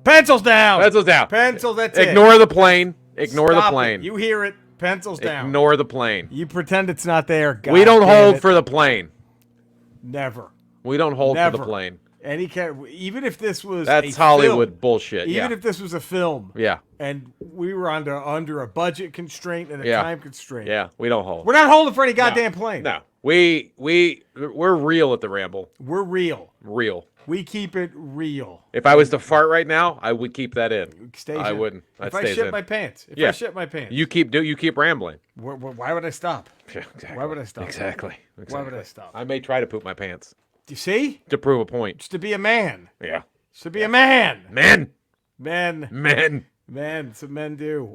Pencils down. Pencils down. Pencils, that's it. Ignore the plane. Ignore Stop the plane. it. You hear it. Pencils down. Ignore the plane. You pretend it's not there. God we don't damn hold it. for the plane. Never. We don't hold Never. for the plane. Even if this was That's a Hollywood film, bullshit. even if this was a film, yeah. and we were under a budget constraint and a time constraint, Yeah, we don't hold. we're not holding for any goddamn plane. No, we're real at the Ramble. We're real. Real. We keep it real. If I was to fart right now, I would keep that in. I wouldn't. That if I stays shit in. my pants, Yeah. I shit my pants, You keep rambling. Why would I stop? Yeah, exactly. Why would I stop? Exactly. Why would I stop? I may try to poop my pants Do you see? to prove a point. Just to be a man. Yeah. Just to be a man. Men. That's what men do.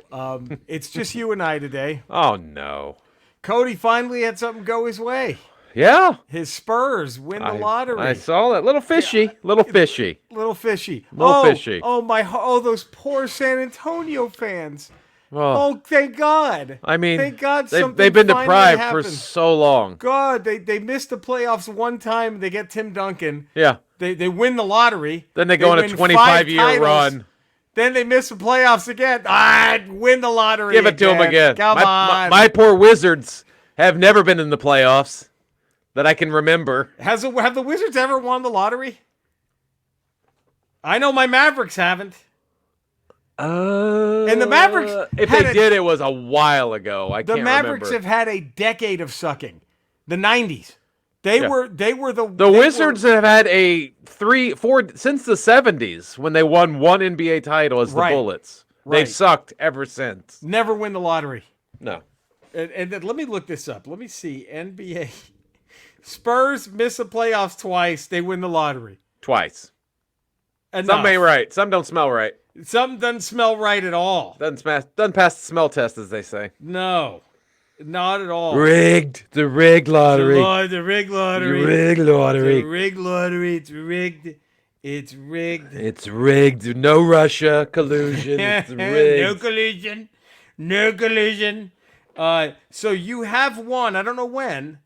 It's just you and I today. Oh no. Cody finally had something go his way. Yeah. His Spurs win the lottery. I saw that. Little fishy. Little fishy. Little fishy. Little fishy. Oh, those poor San Antonio fans. Well, Oh, thank God. I mean, thank God they've been finally deprived happened. for so long. God, they missed the playoffs one time. They get Tim Duncan. Yeah. They win the lottery. Then they go on a win 25-year run. Then they miss the playoffs again. Win the lottery. Give it to them again. Come on. My poor Wizards have never been in the playoffs that I can remember. Have the Wizards ever won the lottery? I know my Mavericks haven't. And the Mavericks, if they did, it was a while ago. The Mavericks have had a decade of sucking. The 90s. They were the Wizards have had a 3-4 since the 70s when they won one NBA title as the Bullets. They've sucked ever since. Never win the lottery. No. And then let me look this up. Let me see. NBA. Spurs miss the playoffs twice. They win the lottery. Twice. Enough. Some ain't right. Some don't smell right. Something doesn't smell right at all. Doesn't pass the smell test, as they say. No. Not at all. Rigged. The rigged lottery. The rigged lottery. The rigged lottery. The rigged lottery. It's rigged. It's rigged. It's rigged. No Russia collusion. It's rigged. No collusion. No collusion. So you have won. I don't know when,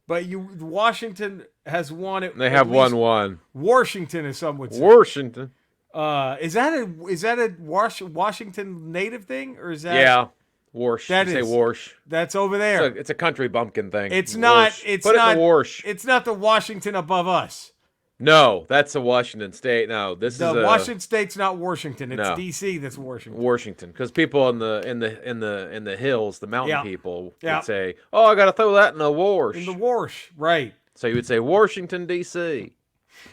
but Washington has won it. They have won. Washington, as some would say. Washington. Is that a Washington native thing, or is that? Yeah. Warsh. That say is. Warsh. That's over there. It's a country bumpkin thing. It's not. Warsh. It's Put not. it in the Warsh. It's not the Washington above us. No, that's a Washington State. No, this The is Washington State's not Washington. It's No. D.C. that's Washington. Washington, because people in the hills, the mountain people Yeah. would say, "Oh, I got to throw that in the Warsh." In the Warsh, right? So you would say Washington D.C.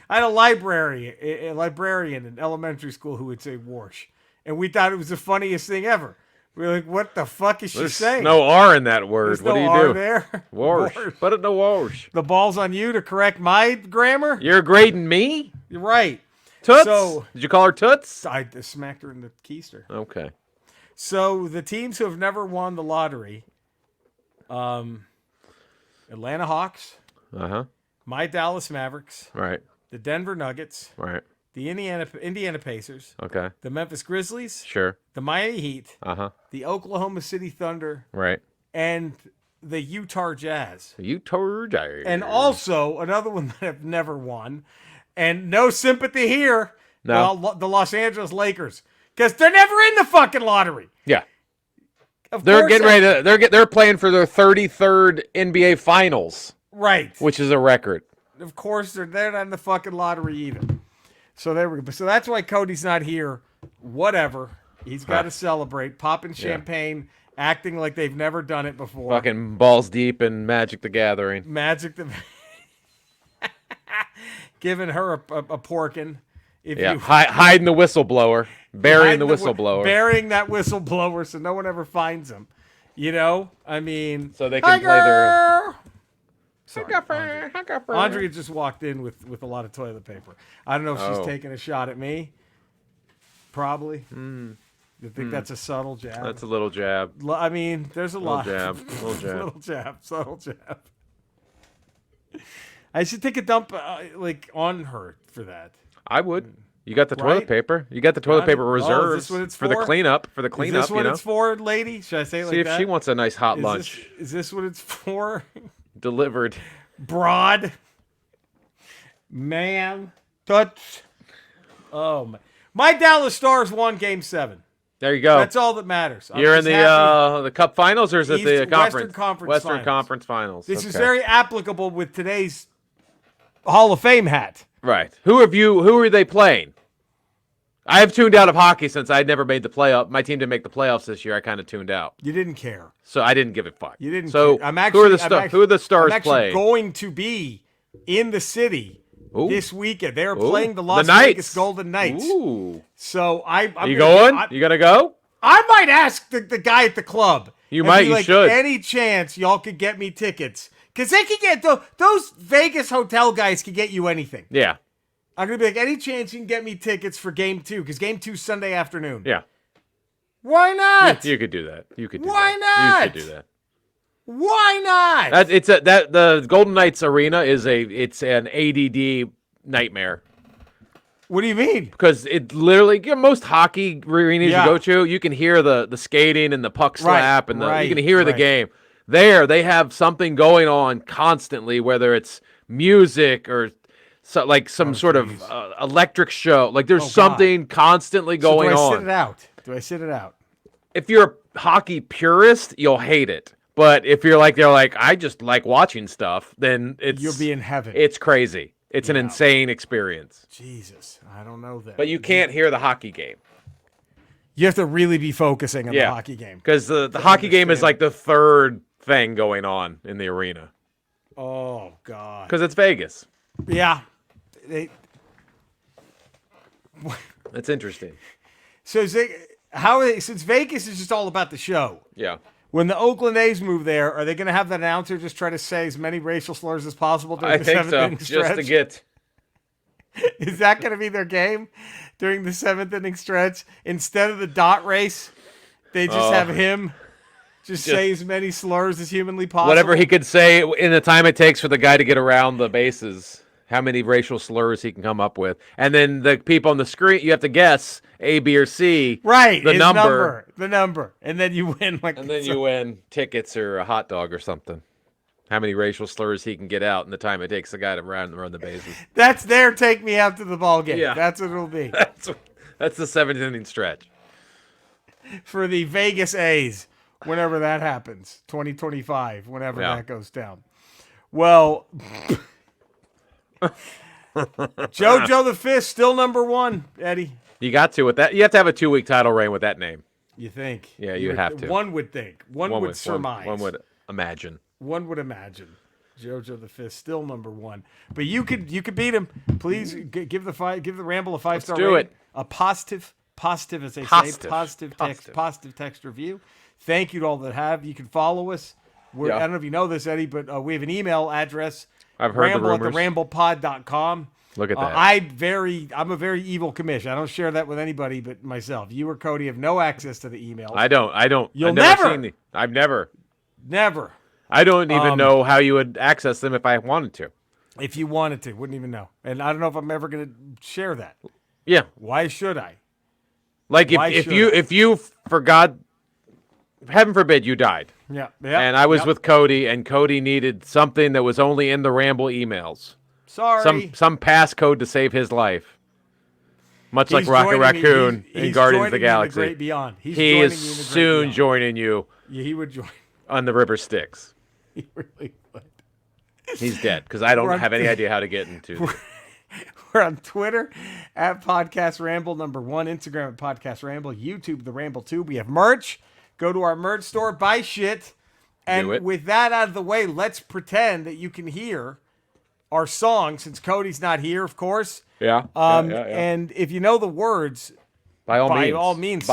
I had a librarian in elementary school who would say Warsh, and we thought it was the funniest thing ever. We were like, "What the fuck is she There's saying?" no R in that word. There's What no do you R do? there. Warsh. Put it in the Warsh. The ball's on you to correct my grammar. You're grading me? You're right. Toots? So- Did you call her Toots? I smacked her in the keister. Okay. So the teams who have never won the lottery, Atlanta Hawks, my Dallas Mavericks, Right. the Denver Nuggets, Right. the Indiana Pacers, Okay. the Memphis Grizzlies, Sure. the Miami Heat, The Oklahoma City Thunder, Right. and the Utah Jazz. Utah. And also another one that have never won, and no sympathy here, No. the Los Angeles Lakers, because they're never in the fucking lottery. Yeah. Of They're course getting ready to. They're playing for their 33rd NBA Finals, right? which is a record. Of course, they're not in the fucking lottery either. So there we go. So that's why Cody's not here. Whatever. He's got to celebrate, popping champagne, acting like they've never done it before. Fucking balls deep in Magic the Gathering. Giving her a porkin'. Hiding the whistleblower. Burying the whistleblower. Burying that whistleblower so no one ever finds him. You know? I mean... So they can play their... Sorry, Andrea just walked in with a lot of toilet paper. I don't know if she's taking a shot at me. Probably. You think that's a subtle jab? That's a little jab. I mean, there's a lot. Little jab. Little jab. Subtle jab. I should take a dump on her for that. I would. You got the toilet paper. You got the toilet paper reserved is this what it's for the cleanup. For the cleanup, is this what it's for, lady? Should I say it like that? See if she wants a nice hot lunch. Is this what it's for? Delivered. Broad. Man. Touch. Oh, my. My Dallas Stars won Game 7. There you go. That's all that matters. You're in the Cup Finals, or is it the conference? Western Conference Finals. This is very applicable with today's Hall of Fame hat. Right. Who are they playing? I have tuned out of hockey since I'd never made the playoff. My team didn't make the playoffs this year. I kind of tuned out. You didn't care. So I didn't give a fuck. You didn't care. Who are the Stars playing? Going to be in the city this weekend. They're playing the Las Knights. Vegas Golden Knights. Ooh. So I'm you going? You gonna go? I might ask the guy at the club. You might. You should. Any chance y'all could get me tickets? Because they could get those Vegas hotel guys could get you anything. Yeah. I'm going to be like, any chance you can get me tickets for Game 2? Because Game 2's Sunday afternoon. Yeah. Why not? You could do that. Why not? You should do that. Why not? The Golden Knights arena it's an ADD nightmare. What do you mean? Because it literally, most hockey arenas you go to, you can hear the skating and the puck slap and you can hear the game. There, they have something going on constantly, whether it's music or some sort of electric show. Like there's something constantly going on. Do I sit it out? If you're a hockey purist, you'll hate it. But if you're they're like, I just like watching stuff, then you'll be in heaven. It's crazy. It's an insane experience. Jesus, I don't know that. But you can't hear the hockey game. You have to really be focusing on the hockey game. Because the hockey game is like the third thing going on in the arena. Oh, God. Because it's Vegas. Yeah. It's interesting. So since Vegas is just all about the show. Yeah. When the Oakland A's move there, are they going to have that announcer just try to say as many racial slurs as possible during the seventh inning stretch? Just to get. Is that going to be their game during the seventh inning stretch? Instead of the dot race, they just have him just say as many slurs as humanly possible. Whatever he could say in the time it takes for the guy to get around the bases. How many racial slurs he can come up with. And then the people on the screen, you have to guess A, B, or C. Right. The number. And then you win. You win tickets or a hot dog or something. How many racial slurs he can get out in the time it takes the guy to run the bases. That's their take me out to the ball game. Yeah. That's what it'll be. That's the seventh inning stretch. For the Vegas A's, whenever that happens. 2025, whenever that goes down. Well... JoJo the Fist, still number 1, Eddie. You got to with that. You have to have a 2-week title reign with that name. You think? Yeah, you have to. One would think. One would surmise. One would imagine. One would imagine. JoJo the Fist, still number 1. But you could beat him. Please give the Ramble a 5-star rating. Let's do it. A positive as they say. Positive text review. Thank you to all that have. You can follow us. I don't know if you know this, Eddie, but we have an email address. I've heard the rumors. Ramble@theramblepod.com. Look at that. I'm a very evil commish. I don't share that with anybody but myself. You or Cody have no access to the email. I don't. You'll never. I've never. Never. I don't even know how you would access them if I wanted to. If you wanted to, wouldn't even know. And I don't know if I'm ever going to share that. Yeah. Why should I? Like if you for God, heaven forbid you died. Yeah. And I was with Cody, and Cody needed something that was only in the Ramble emails. Sorry. Some passcode to save his life. Much like Rocket Raccoon in Guardians of the Galaxy. The Great Beyond. He is soon joining you. Yeah, he would join. On the River Styx. He really would. He's dead, because I don't have any idea how to get into it. We're on Twitter at Podcast Ramble #1, Instagram at Podcast Ramble, YouTube The Ramble 2. We have merch. Go to our merch store, buy shit. And with that out of the way, let's pretend that you can hear our song, since Cody's not here, of course. Yeah. And if you know the words, by all means.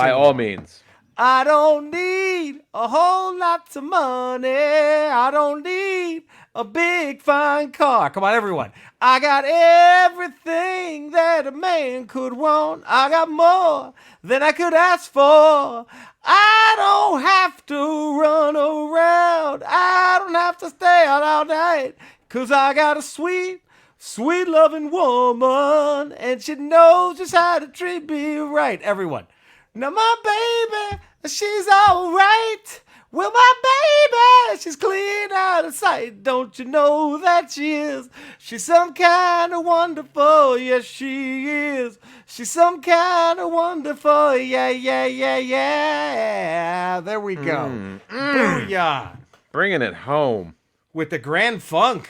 I don't need a whole lot of money. I don't need a big fine car. Come on, everyone. I got everything that a man could want. I got more than I could ask for. I don't have to run around. I don't have to stay out all night. 'Cause I got a sweet, sweet loving woman. And she knows just how to treat me right. Everyone. Now my baby, she's all right. Well, my baby, she's clean out of sight. Don't you know that she is? She's some kind of wonderful. Yes, she is. She's some kind of wonderful. Yeah, yeah, yeah, yeah. There we go. Booyah. Bringing it home. With the Grand Funk.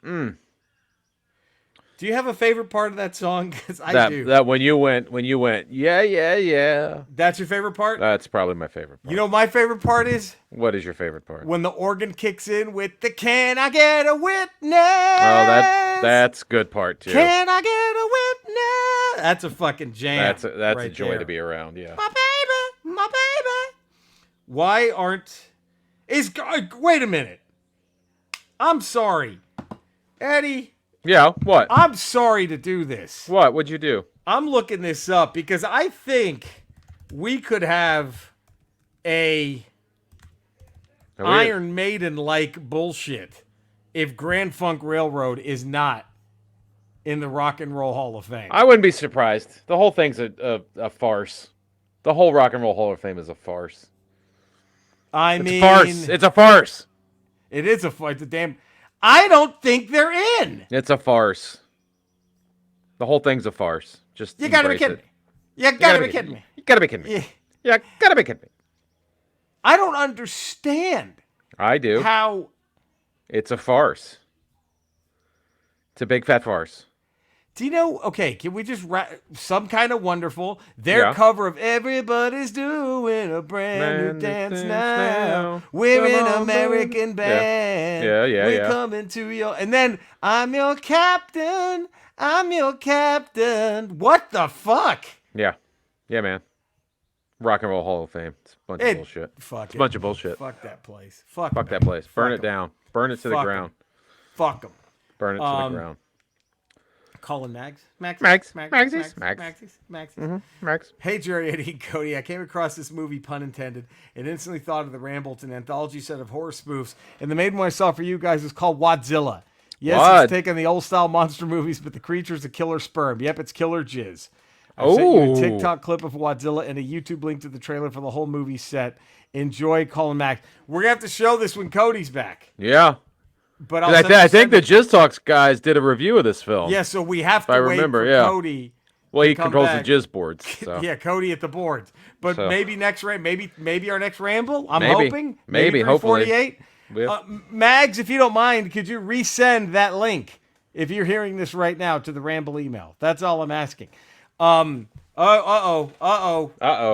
Do you have a favorite part of that song? Because I do. That when you went, yeah, yeah, yeah. That's your favorite part? That's probably my favorite part. You know what my favorite part is? What is your favorite part? When the organ kicks in with the "Can I get a witness?" Oh, that's good part too. Can I get a witness? That's a fucking jam. That's right a joy there. to be around. Yeah. My baby, my baby. Why aren't? Wait a minute. I'm sorry, Eddie. Yeah. What? I'm sorry to do this. What would you do? I'm looking this up because I think we could have a Iron Maiden-like bullshit if Grand Funk Railroad is not in the Rock and Roll Hall of Fame. I wouldn't be surprised. The whole thing's a farce. The whole Rock and Roll Hall of Fame is a farce. It's a farce. It's a farce. It is a farce. It's a damn... I don't think they're in. It's a farce. The whole thing's a farce. Just you gotta be kidding me. You gotta be kidding me. You gotta be kidding me. You gotta be kidding me. I don't understand. I do. How? It's a farce. It's a big fat farce. Do you know? Okay, can we just Some Kind of Wonderful? Their cover of "Everybody's Doing a Brand New Dance Now." We're an American band. Yeah. We're coming to your, and then I'm your captain. I'm your captain. What the fuck? Yeah, man. Rock and Roll Hall of Fame. It's a bunch of bullshit. It's a bunch of bullshit. Fuck that place. Fuck that place. Burn it down. Burn it to the ground. Fuck them. Burn it to the ground. Calling Mags. Mags. Hey, Jerry, Eddie, and Cody. I came across this movie, pun intended, and instantly thought of the Rambles, an anthology set of horror spoofs. And the main one I saw for you guys is called Wadzilla. Yes, it's taken the old-style monster movies, but the creature's a killer sperm. Yep, it's killer jizz. I sent you a TikTok clip of Wadzilla and a YouTube link to the trailer for the whole movie set. Enjoy, Colin Mack. We're going to have to show this when Cody's back. Yeah. But I think the Jizz Talks guys did a review of this film. Yeah, so we have to wait for Cody. Well, he controls the Jizz boards. So. Yeah, Cody at the boards. But maybe maybe our next ramble. I'm maybe. hoping. Maybe hopefully. 48. Mags, if you don't mind, could you resend that link if you're hearing this right now to the Ramble email? That's all I'm asking.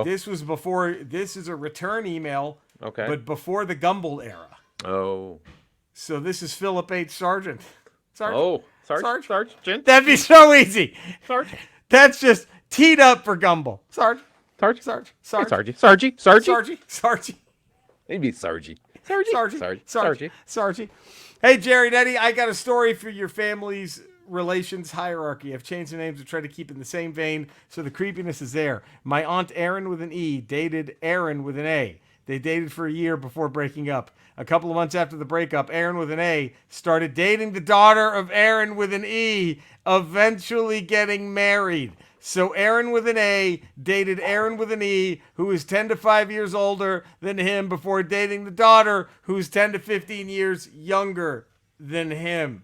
This was before. This is a return email. Okay. But before the Gumble era. Oh. So this is Philip H. Sargent. Sargent. That'd be so easy. Sargent. That's just teed up for Gumble. Sargent. Sargent. Maybe Sargy. Sargy. Hey, Jerry and Eddie, I got a story for your family's relations hierarchy. I've changed the names to try to keep in the same vein, so the creepiness is there. My aunt Erin with an E dated Aaron with an A. They dated for a year before breaking up. A couple of months after the breakup, Aaron with an A started dating the daughter of Aaron with an E, eventually getting married. So Aaron with an A dated Aaron with an E, who is 10 to 5 years older than him, before dating the daughter, who's 10 to 15 years younger than him.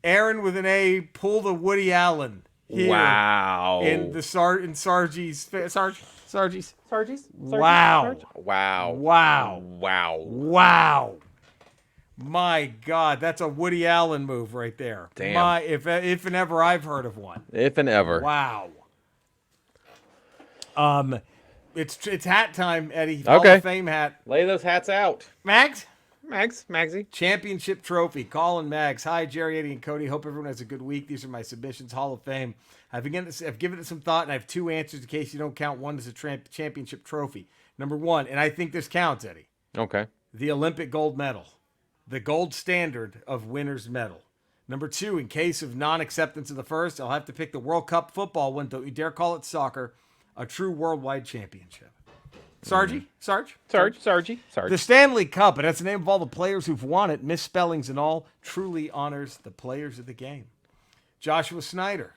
Aaron with an A pulled a Woody Allen here. Wow. In Sargy's. Wow. My God, that's a Woody Allen move right there. Damn. If and ever I've heard of one. If and ever. Wow. It's hat time, Eddie. Hall of Fame hat. Lay those hats out. Magsy. Championship trophy. Colin Mags. Hi, Jerry, Eddie, and Cody. Hope everyone has a good week. These are my submissions. Hall of Fame. I've given it some thought, and I have two answers in case you don't count one as a championship trophy. Number one, and I think this counts, Eddie. Okay. The Olympic gold medal. The gold standard of winner's medal. Number two, in case of non-acceptance of the first, I'll have to pick the World Cup football one. Don't you dare call it soccer. A true worldwide championship. Sargy? Sarge? The Stanley Cup, and that's the name of all the players who've won it, misspellings and all, truly honors the players of the game. Joshua Snyder.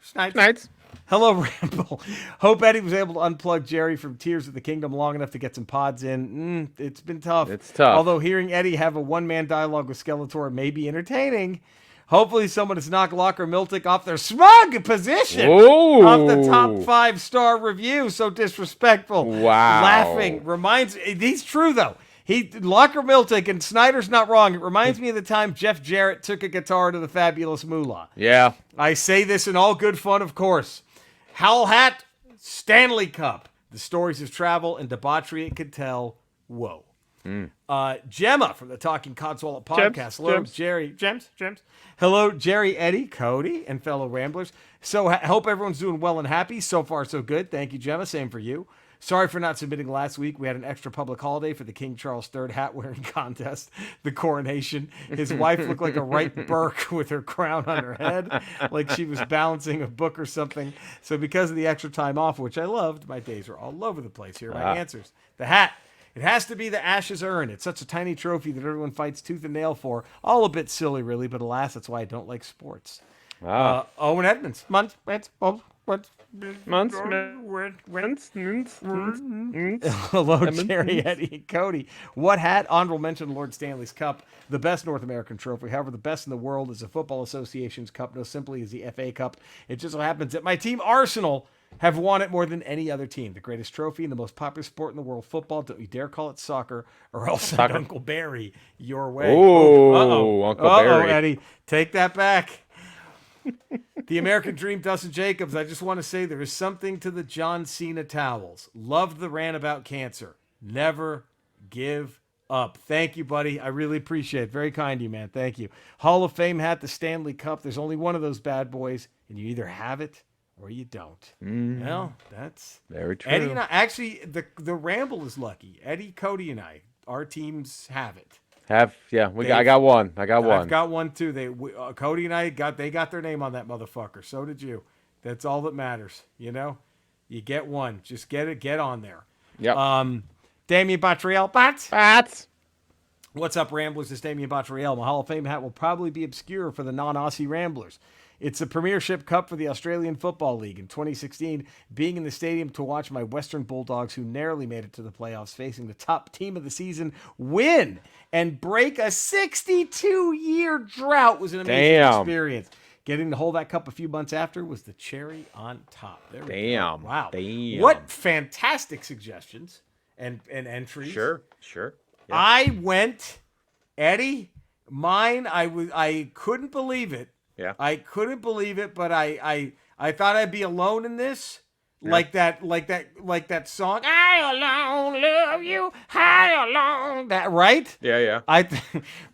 Hello, Ramble. Hope Eddie was able to unplug Jerry from Tears of the Kingdom long enough to get some pods in. It's been tough. It's tough. Although hearing Eddie have a one-man dialogue with Skeletor may be entertaining. Hopefully someone has knocked Locker Miltic off their smug position. Ooh. Off the top 5-star review. So disrespectful. Wow. Laughing. He's true, though. Locker Miltic, and Snyder's not wrong. It reminds me of the time Jeff Jarrett took a guitar to the Fabulous Moolah. Yeah. I say this in all good fun, of course. HOF Hat, Stanley Cup. The stories of travel and debauchery it could tell. Whoa. Gemma from the Talking Codswallop podcast. Hello, Jerry. Gems. Hello, Jerry, Eddie, Cody, and fellow Ramblers. So I hope everyone's doing well and happy. So far, so good. Thank you, Gemma. Same for you. Sorry for not submitting last week. We had an extra public holiday for the King Charles III hat-wearing contest, the coronation. His wife looked like a Wright Burke with her crown on her head, like she was balancing a book or something. So because of the extra time off, which I loved, my days are all over the place. Here are my answers. The hat. It has to be the Ashes urn. It's such a tiny trophy that everyone fights tooth and nail for. All a bit silly, really, but alas, that's why I don't like sports. Owen Edmonds. Hello, Jerry, Eddie, and Cody. What hat? Honorable mention, Lord Stanley's Cup, the best North American trophy. However, the best in the world is the Football Association's Cup, no simply is the FA Cup. It just so happens that my team, Arsenal, have won it more than any other team. The greatest trophy in the most popular sport in the world, football. Don't you dare call it soccer, or else send Uncle Barry your way. Oh, Uncle Barry. Eddie, take that back. The American Dream, Dustin Jacobs. I just want to say there is something to the John Cena towels. Loved the rant about cancer. Never give up. Thank you, buddy. I really appreciate it. Very kind of you, man. Thank you. Hall of Fame hat, the Stanley Cup. There's only one of those bad boys, and you either have it or you don't. Well, that's very true. Eddie and I, actually, the Ramble is lucky. Eddie, Cody, and I, our teams have it. I got one. I've got one too. Cody and I got their name on that motherfucker. So did you. That's all that matters. You know, you get one. Just get on there. Yep. Damien Bottriell. Bats. What's up, Ramblers? It's Damien Bottriell. My Hall of Fame hat will probably be obscure for the non-Aussie Ramblers. It's a Premiership Cup for the Australian Football League. In 2016, being in the stadium to watch my Western Bulldogs, who narrowly made it to the playoffs, facing the top team of the season, win and break a 62-year drought was an amazing experience. Getting to hold that cup a few months after was the cherry on top. There we go. Wow. Damn. What fantastic suggestions and entries. Sure. Yeah. I went, Eddie, mine, I couldn't believe it. Yeah. I couldn't believe it, but I thought I'd be alone in this. Yeah. Like that song, I alone love you, I alone. That right? Yeah.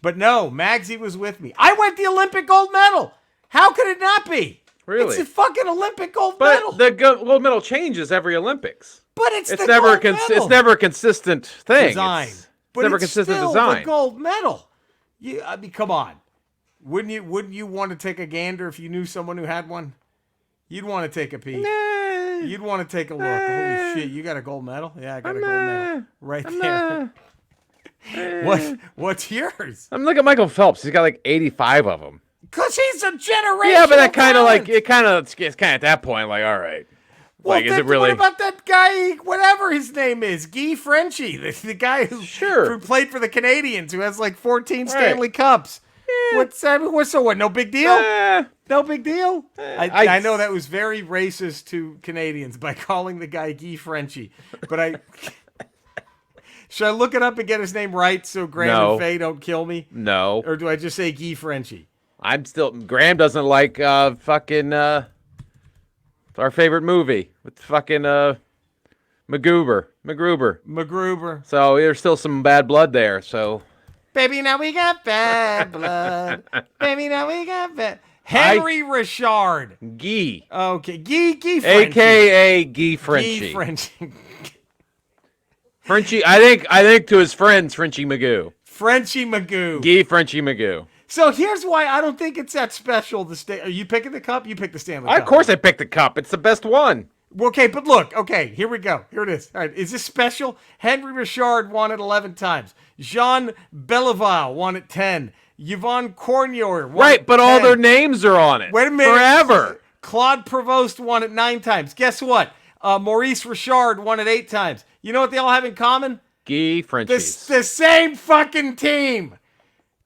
But no, Magsy was with me. I went the Olympic gold medal. How could it not be? Really? It's a fucking Olympic gold medal. But the gold medal changes every Olympics. But it's the never gold medal. It's never a consistent thing. Design. It's but never it's consistent still design. The gold medal. I mean, come on. Wouldn't you want to take a gander if you knew someone who had one? You'd want to take a peek. Nah. You'd want to take a look. Holy shit, you got a gold medal? Yeah, I got a gold medal. Right there. What's yours? I'm looking at Michael Phelps. He's got like 85 of them. Because he's a generation. Yeah, but that kind of like, it's kind of at that point, like, all right. Well, like, is it really? What about that guy, whatever his name is, Guy Frenchie, the guy who played for the Canadians, who has like 14 Stanley Cups? What's that? So what? No big deal? No big deal? I know that was very racist to Canadians by calling the guy Guy Frenchie, but should I look it up and get his name right so Graham and Faye don't kill me? No. Or do I just say Guy Frenchie? Graham doesn't like fucking our favorite movie with fucking MacGruber. So there's still some bad blood there. So. Baby, now we got bad blood. Baby, now we got bad. Henry Richard. Guy. Okay, Guy Frenchie. A.K.A. Guy Frenchie. Guy Frenchie. Frenchie, I think to his friends, Frenchie Magoo. Frenchie Magoo. Guy Frenchie Magoo. So here's why I don't think it's that special. Are you picking the cup? You pick the Stanley Cup. Of course I picked the cup. It's the best one. Okay, but look. Okay, here we go. Here it is. All right, is this special? Henry Richard won it 11 times. Jean Belival won it 10. Yvonne Cornier won it 10. But all their names are on it. Wait a minute. Forever. Claude Provost won it 9 times. Guess what? Maurice Richard won it 8 times. You know what they all have in common? Guy Frenchies. The same fucking team.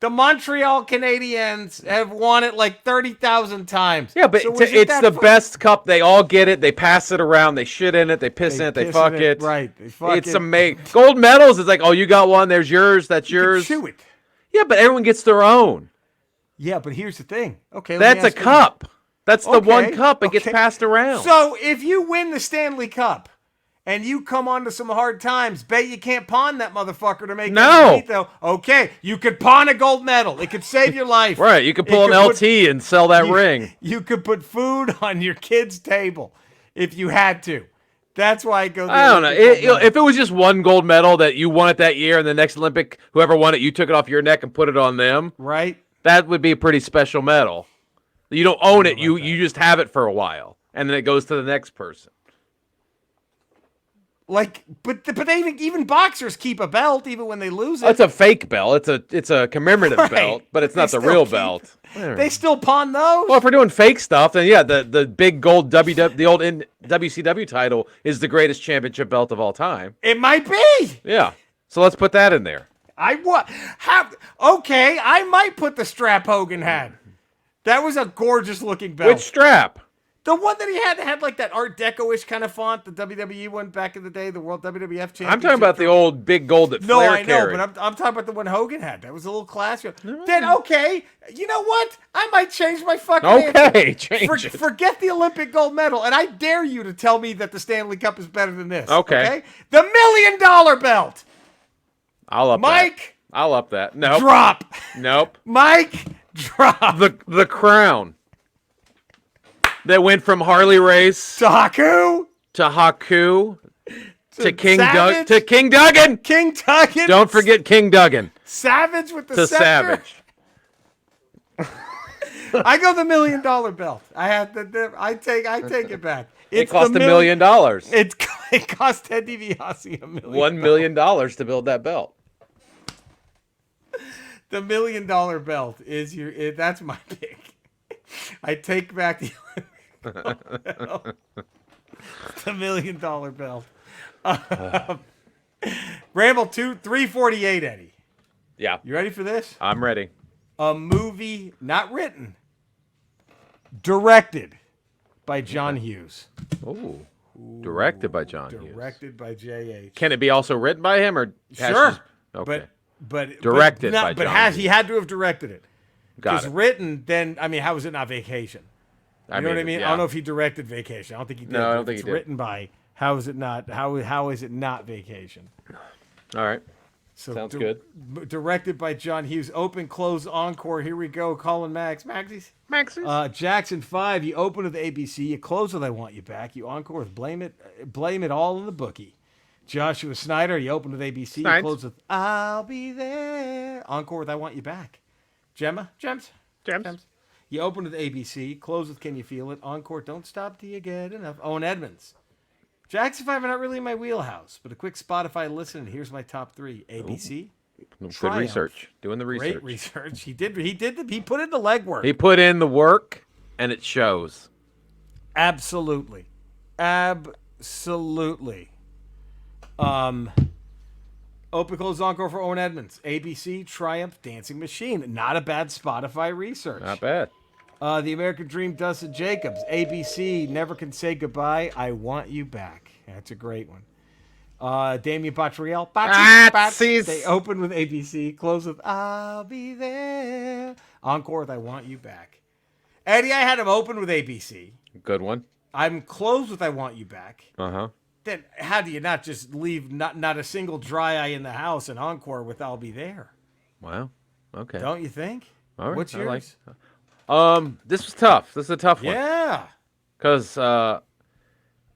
The Montreal Canadiens have won it like 30,000 times. Yeah, but it's the best cup. They all get it. They pass it around. They shit in it. They piss in it. They fuck it. Right. It's amazing. Gold medals is like, oh, you got one. There's yours. That's yours. You can chew it. Yeah, but everyone gets their own. Yeah, but here's the thing. Okay, that's a cup. That's the one cup. It gets passed around. So if you win the Stanley Cup and you come onto some hard times, bet you can't pawn that motherfucker to make it though. Okay, you could pawn a gold medal. It could save your life. Right, you could pull an LT and sell that ring. You could put food on your kid's table if you had to. That's why I go. I don't know. If it was just one gold medal that you won it that year, and the next Olympic, whoever won it, you took it off your neck and put it on them. Right. That would be a pretty special medal. You don't own it. You just have it for a while, and then it goes to the next person. Like, but they even boxers keep a belt even when they lose it. It's a fake belt. It's a commemorative belt, but it's not the real belt. They still pawn those. Well, if we're doing fake stuff, then yeah, the big gold WCW title is the greatest championship belt of all time. It might be. Yeah. So let's put that in there. Okay, I might put the strap Hogan had. That was a gorgeous looking belt. Which strap? The one that he had like that Art Deco-ish kind of font, the WWE one back in the day, the World WWF Championship. I'm talking about the old big gold that Flair carried. No, I know, but I'm talking about the one Hogan had. That was a little classier. Then, okay, you know what? I might change my fucking answer. Change it. Forget the Olympic gold medal, and I dare you to tell me that the Stanley Cup is better than this. Okay? The $1 million belt. I'll up Mike. That. I'll up that. Nope. Drop. Nope. Mike, drop. The crown. That went from Harley Race to Haku to King Duggan. King Duggan. Don't forget King Duggan. Savage with the scepter. Savage. I go the $1 million belt. I take it back. It cost $1 million. It cost Ted DiBiase $1 million. $1 million to build that belt. The $1 million belt is that's my pick. I take back the $1 million belt. Ramble 348, Eddie. Yeah. You ready for this? I'm ready. A movie not written, directed by John Hughes. Ooh. Directed by John Hughes. Directed by J.H. Can it be also written by him or? Sure. Okay. But directed by John Hughes. He had to have directed it. Got it. Because written, then, I mean, how is it not Vacation? You know what I mean? Yeah. I don't know if he directed Vacation. I don't think he did. No, I don't think he did. It's written by, how is it not Vacation? All right. So sounds good. Directed by John Hughes. Open, close, encore. Here we go. Colin Maxie's. Jackson 5. You open with ABC. You close with I Want You Back. You encore with Blame It All on the Bookie. Joshua Snyder. You open with ABC. You close with I'll Be There. Encore with I Want You Back. Gems. You open with ABC. Close with Can You Feel It. Encore. Don't Stop Till You Get Enough. Owen Edmonds. Jackson 5 are not really in my wheelhouse, but a quick Spotify listen, and here's my top 3. ABC. Good Triumph. Research. Doing the research. Great research. He put in the legwork. He put in the work, and it shows. Absolutely. Open, close, encore for Owen Edmonds. ABC, Triumph, Dancing Machine. Not a bad Spotify research. Not bad. The American Dream, Dustin Jacobs. ABC, Never Can Say Goodbye, I Want You Back. That's a great one. Damien Bottriell. They open with ABC, close with I'll Be There. Encore with I Want You Back. Eddie, I had him open with ABC. Good one. I'm closed with I Want You Back. Uh-huh. Then how do you not just leave not a single dry eye in the house and encore with I'll Be There? Wow. Okay. Don't you think? All right. What's yours? This was tough. This is a tough one. Yeah. Because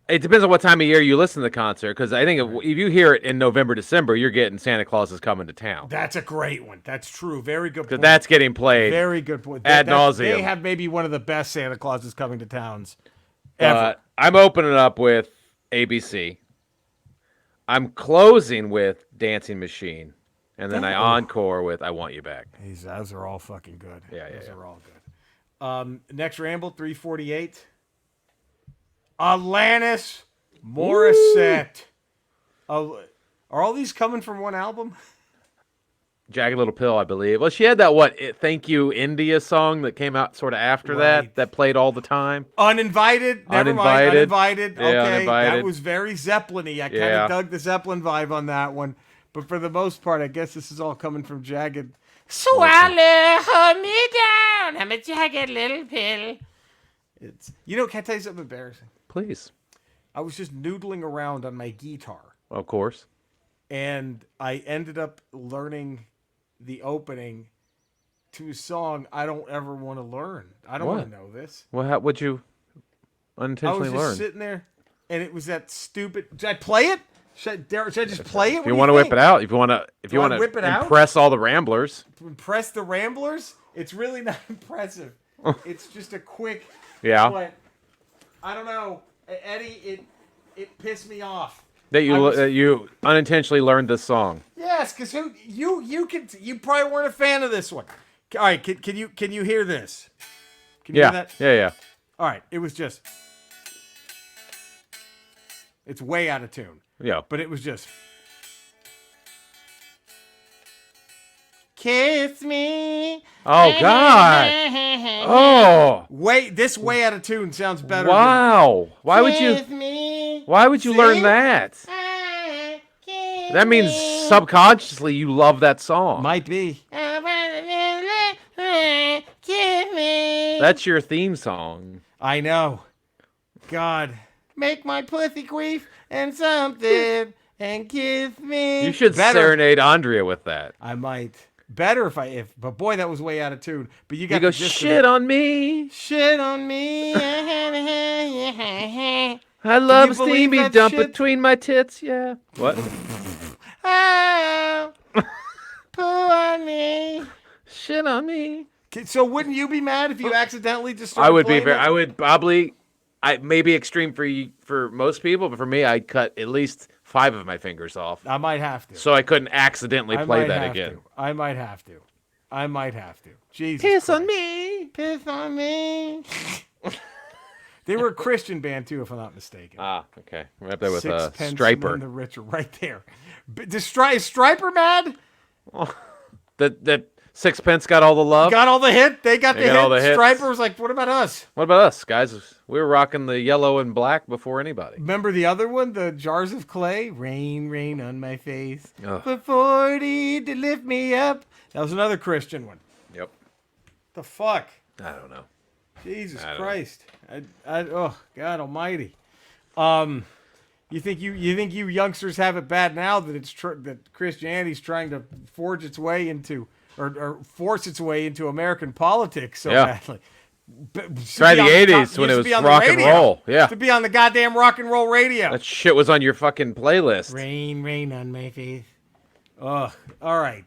it depends on what time of year you listen to the concert. Because I think if you hear it in November, December, you're getting Santa Claus is Coming to Town. That's a great one. That's true. Very good point. That's getting played. Very good point. Ad nauseum. They have maybe one of the best Santa Clauses Coming to Towns ever. I'm opening up with ABC. I'm closing with Dancing Machine. And then I encore with I Want You Back. Those are all fucking good. Yeah. Those are all good. Next Ramble, 348. Alanis Morissette. Are all these coming from one album? Jagged Little Pill, I believe. Well, she had that Thank You India song that came out sort of after that played all the time. Uninvited. Never mind. Uninvited. Yeah, okay, Uninvited. That was very Zeppelin-y. I kind of dug the Zeppelin vibe on that one. But for the most part, I guess this is all coming from Jagged. Swallow me down. I'm a jagged little pill. Can I tell you something embarrassing? Please. I was just noodling around on my guitar. Of course. And I ended up learning the opening to a song I don't ever want to learn. I don't want to know this. Well, how would you unintentionally learn? I was just sitting there, and it was that stupid. Should I play it? Should I just play it? If you want to whip it out, if you want to whip it out? Impress all the Ramblers. To impress the Ramblers? It's really not impressive. It's just a quick. Yeah. But I don't know, Eddie. It pissed me off. That you unintentionally learned this song. Yes, because you probably weren't a fan of this one. All right, can you hear this? Can you hear that? Yeah. All right, it was just. It's way out of tune. Yeah. But it was just. Kiss me. Oh God. Oh. This way out of tune sounds better. Wow. Why would you learn See? that? That means subconsciously you love that song. Might be. That's your theme song. I know. God. Make my pussy queef and something and kiss me. You should serenade Andrea with that. I might. Better but boy, that was way out of tune. But you go shit on me. Shit on me. I love steamy dump between my tits. Yeah. What? Oh, poo on me. Shit on me. So wouldn't you be mad if you accidentally just started I would be playing it? I would probably. May be extreme for most people, but for me, I'd cut at least 5 of my fingers off. I might have to. So I couldn't accidentally play that again. I might have to. Jesus Piss Christ. on me. Piss on me. They were a Christian band, too, if I'm not mistaken. Ah, okay. We're up there with Sixpence Striper. And the Richer, right there. Is Striper mad? That Sixpence got all the love? Got all the hit? They got all the hits. Striper was like, what about us? What about us, guys? We were rocking the yellow and black before anybody. Remember the other one, the Jars of Clay? Rain, rain on my face. Ugh. For 40 to lift me up. That was another Christian one. Yep. The fuck? I don't know. Jesus Christ. Oh, God almighty. You think you youngsters have it bad now that that Christianity's trying to forge its way into or force its way into American politics so badly. Try the 80s when it was rock and roll. Yeah. To be on the goddamn rock and roll radio. That shit was on your fucking playlist. Rain, rain on my face. Ugh. All right.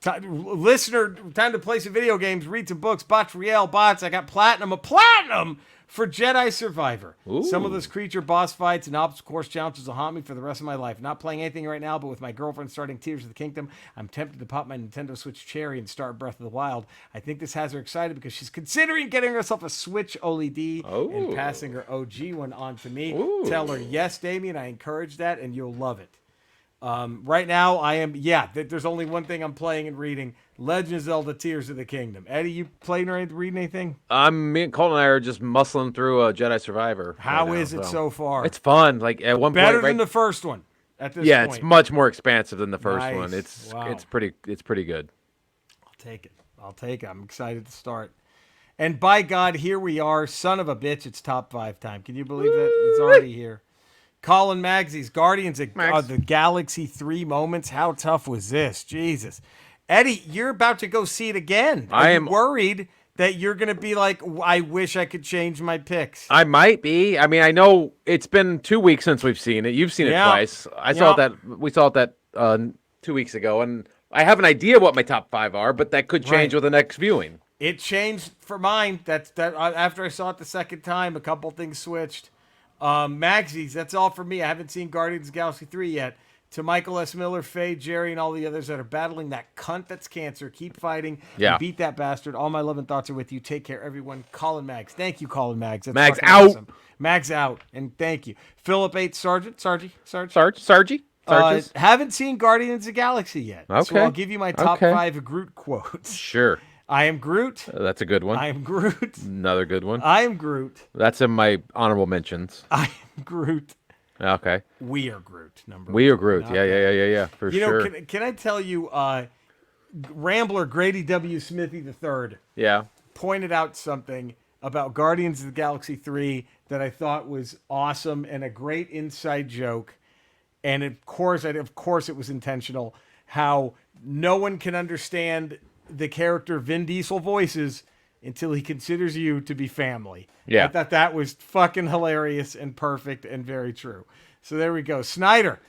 Listener, time to play some video games, read some books, botch Riel, bots. I got a platinum for Jedi Survivor. Ooh. Some of those creature boss fights and obstacle course challenges will haunt me for the rest of my life. Not playing anything right now, but with my girlfriend starting Tears of the Kingdom, I'm tempted to pop my Nintendo Switch cherry and start Breath of the Wild. I think this has her excited because she's considering getting herself a Switch OLED and passing her OG one on to me. Ooh. Tell her, yes, Damien, I encourage that, and you'll love it. Right now, there's only one thing I'm playing and reading. Legend of Zelda Tears of the Kingdom. Eddie, you playing or reading anything? Me and Colton and I are just muscling through Jedi Survivor. How is it so far? It's fun. Like at one point, better than the first one at this point. Yeah, it's much more expansive than the first one. Nice. It's pretty good. I'll take it. I'm excited to start. And by God, here we are. Son of a bitch, it's top 5 time. Can you believe that? It's already here. Colin Magsey's Guardians of the Galaxy 3 moments. How tough was this? Jesus. Eddie, you're about to go see it again. I am worried that you're going to be like, I wish I could change my picks. I might be. I mean, I know it's been 2 weeks since we've seen it. You've seen it twice. We saw it 2 weeks ago, and I have an idea what my top 5 are, but that could change with the next viewing. It changed for mine. That after I saw it the second time, a couple things switched. Magsey's, that's all for me. I haven't seen Guardians of the Galaxy 3 yet. To Michael S. Miller, Faye, Jerry, and all the others that are battling that cunt that's cancer, keep fighting and beat that bastard. All my love and thoughts are with you. Take care, everyone. Colin Mags. Thank you, Colin Mags. That's Mags fucking out. Awesome. Mags out. And thank you. Philip 8, Sargie. Haven't seen Guardians of the Galaxy yet. Okay. So I'll give you my top 5 Groot quotes. Sure. I am Groot. That's a good one. I am Groot. Another good one. I am Groot. That's in my honorable mentions. I am Groot. Okay. We are Groot. We are Groot. Yeah. For sure. Can I tell you, Rambler Grady W. Smithy III pointed out something about Guardians of the Galaxy 3 that I thought was awesome and a great inside joke. And of course it was intentional. How no one can understand the character Vin Diesel voices until he considers you to be family. Yeah. I thought that was fucking hilarious and perfect and very true. So there we go. Snyder.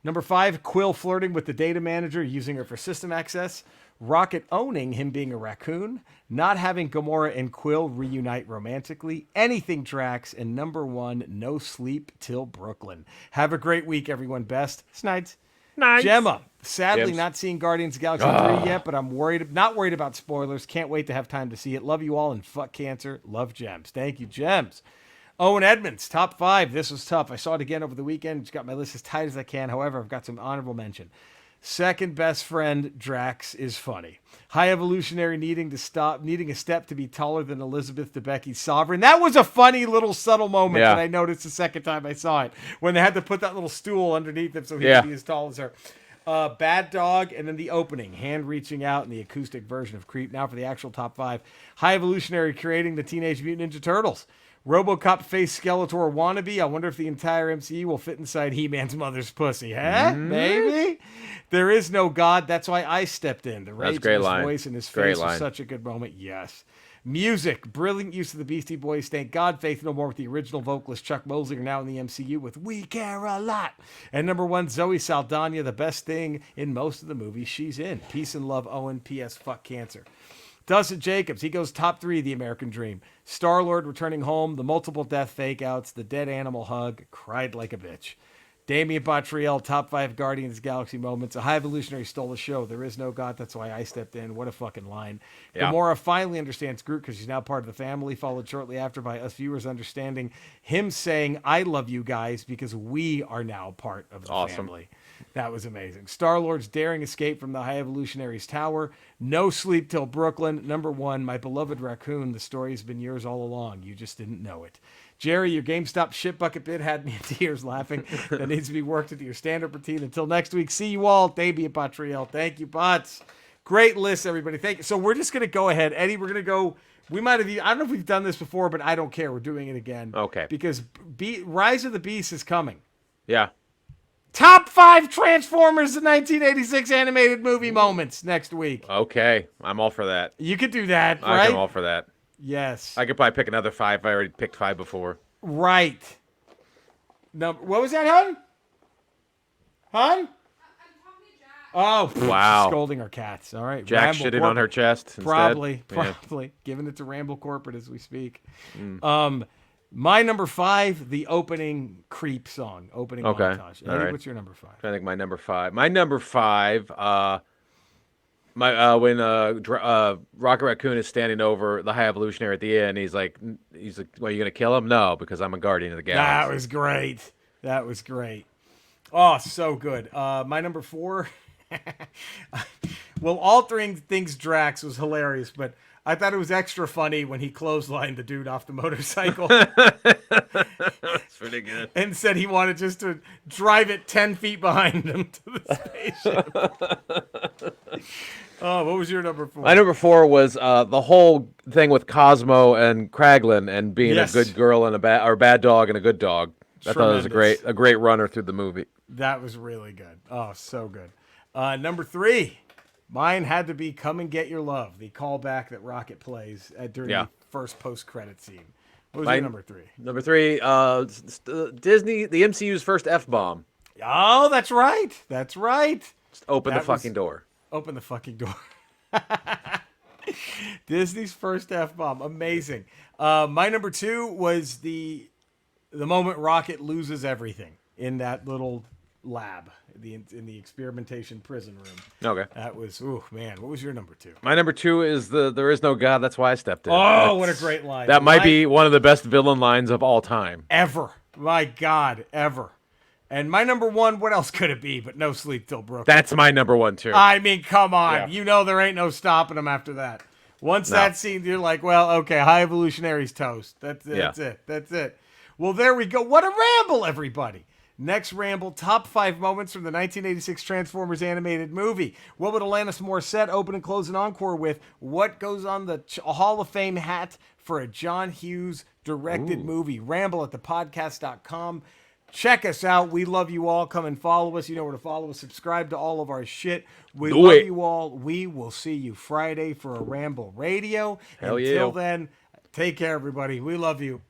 Number 5, Quill flirting with the data manager, using her for system access. Rocket owning him being a raccoon. Not having Gamora and Quill reunite romantically. Anything Drax. And number 1, no sleep till Brooklyn. Have a great week, everyone. Best. Snides. Gemma. Sadly, not seeing Guardians of the Galaxy 3 yet, but I'm not worried about spoilers. Can't wait to have time to see it. Love you all and fuck cancer. Love Gems. Thank you, Gems. Owen Edmonds, top 5. This was tough. I saw it again over the weekend. Just got my list as tight as I can. However, I've got some honorable mention. Second best friend, Drax, is funny. High Evolutionary needing a step to be taller than Elizabeth Debicki's Sovereign. That was a funny little subtle moment that I noticed the second time I saw it, when they had to put that little stool underneath him so he could be as tall as her. Bad Dog, and then the opening, hand reaching out, and the acoustic version of Creep. Now for the actual top 5. High Evolutionary creating the Teenage Mutant Ninja Turtles. RoboCop face Skeletor wannabe. I wonder if the entire MCU will fit inside He-Man's mother's pussy. Huh? Maybe. There is no God. That's why I stepped in. The rage in his voice and his face was such a good moment. Yes. Music. Brilliant use of the Beastie Boys. Thank God Faith No More with the original vocalist Chuck Mosley are now in the MCU with We Care a Lot. And number 1, Zoe Saldana, the best thing in most of the movies she's in. Peace and love, Owen. P.S. Fuck cancer. Dustin Jacobs, he goes top 3, The American Dream. Star-Lord returning home, the multiple death fake-outs, the dead animal hug, cried like a bitch. Damian Bottriell, top 5 Guardians of the Galaxy moments. A High Evolutionary stole the show. There is no God, that's why I stepped in. What a fucking line. Yeah. Gamora finally understands Groot because she's now part of the family, followed shortly after by us viewers understanding him saying, I love you guys because we are now part of the family. That was amazing. Star-Lord's daring escape from the High Evolutionary's tower. No sleep till Brooklyn. Number 1, my beloved raccoon. The story has been yours all along. You just didn't know it. Jerry, your GameStop shit bucket bid had me in tears laughing. That needs to be worked into your standard routine. Until next week, see you all. Damian Bottriell. Thank you, bots. Great list, everybody. Thank you. So we're just going to go ahead. Eddie, we're going to go. We might have, I don't know if we've done this before, but I don't care. We're doing it again. Okay. Because Rise of the Beast is coming. Yeah. Top 5 Transformers the 1986 animated movie moments next week. Okay. I'm all for that. You could do that, right? I'm all for that. Yes. I could probably pick another 5. I already picked 5 before. Right. No, what was that, hon? Hon? I'm talking to Jack. Oh, wow. Scolding our cats. All right. Jack shitting on her chest instead. Probably. Giving it to Ramble Corporate as we speak. My number 5, the opening Creep song, opening montage. Eddie, what's your number 5? I think my number 5. My number 5, when Rocket Raccoon is standing over the High Evolutionary at the end, he's like, well, are you gonna kill him? No, because I'm a Guardian of the Galaxy. That was great. Oh, so good. My number 4. Well, all 3 things Drax was hilarious, but I thought it was extra funny when he clotheslined the dude off the motorcycle. That's pretty good. And said he wanted just to drive it 10 feet behind him to the spaceship. Oh, what was your number 4? My number 4 was the whole thing with Cosmo and Kraglin and being a good girl and a bad dog and a good dog. I thought it was a great runner through the movie. That was really good. Oh, so good. Number 3. Mine had to be Come and Get Your Love, the callback that Rocket plays during the first post-credit scene. What was your number 3? Number 3, Disney, the MCU's first F-bomb. Oh, that's right. That's right. Just open the fucking door. Open the fucking door. Disney's first F-bomb. Amazing. My number 2 was the moment Rocket loses everything in that little lab, in the experimentation prison room. Okay. That was, man. What was your number 2? My number 2 is there is no God. That's why I stepped in. Oh, what a great line. That might be one of the best villain lines of all time. Ever. My God, ever. And my number 1, what else could it be but No Sleep Till Brooklyn? That's my number 1 too. I mean, come on. Yeah. You know there ain't no stopping them after that. Once that scene, you're like, well, okay, High Evolutionary's toast. That's it. Yeah. That's it. Well, there we go. What a ramble, everybody. Next ramble, top 5 moments from the 1986 Transformers animated movie. What would Alanis Morissette open and close an encore with? What goes on the Hall of Fame hat for a John Hughes directed movie? Ramble at thepodcast.com. Check us out. We love you all. Come and follow us. You know where to follow us. Subscribe to all of our shit. We love you all. We will see you Friday for a Ramble Radio. Hell Until then, take care, everybody. We love you.